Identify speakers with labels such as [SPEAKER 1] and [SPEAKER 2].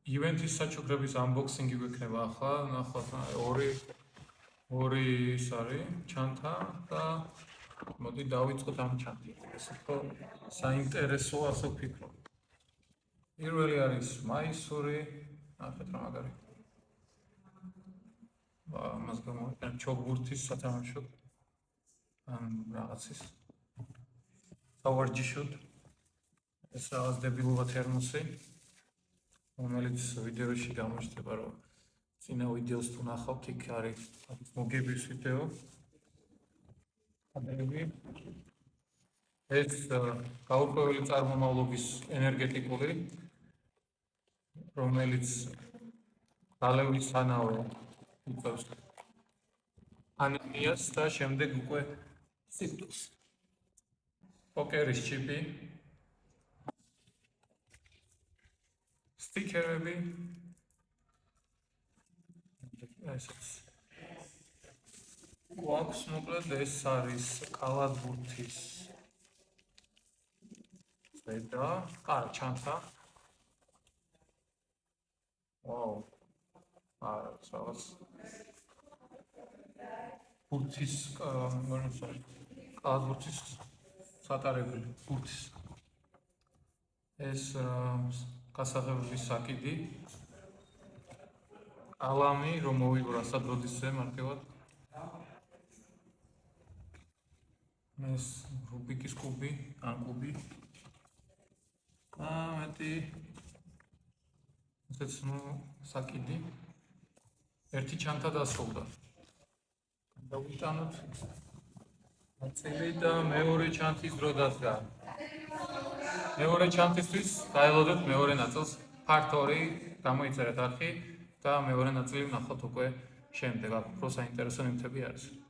[SPEAKER 1] ივენთის საჩუქრების unboxing-ი გვექნება ახლა, ნახოთ ორი ის არის ჩანთა და მოდი დავიწყოთ ამ ჩანთით. ეს უფრო საინტერესოა, ასე ვფიქრობ. პირველი არის მაისური, ნახეთ რა მაგარი. მას გამოვიყენებ ჩოგბურთის სათამაშოდ. ან რაღაცის. სავარჯიშოდ. ეს რაღაც დებილობა თერმოსი, რომელიც ვიდეოში გამოჩნდება, რომ წინა ვიდეოს თუ ნახავთ, იქ არის მოგების ვიდეო. ეს გაურკვეველი წარმომავლობის ენერგეტიკული, რომელიც გალევლისთანავე იწვევს ანემიას და შემდეგ უკვე სიკვდილს. პოკერის ჩიპი, სტიკერები, გვაქვს მოკლედ ეს არის კალათბურთის ზედა, ჩანთა. ვაუ. რაღაც ბურთის, კალათბურთის სატარებელი ბურთის. ეს გასაღებების საკიდი. ალამი, რომ მოვიბრა სადროდისზე მარტივად. ეს რუბიკის კუბი, ან კუბი. მეტი ესეც საკიდი. ერთი ჩანთა დასრულდა. დავიტანოთ ნაწილი და მეორე ჩანთის დრო დადგა. მეორე ჩანთისთვის დაელოდეთ მეორე ნაწილს. part 2 გამოიწერეთ არხი და მეორე ნაწილი ვნახოთ უკვე შემდეგ. უფრო საინტერესო ნივთები არის.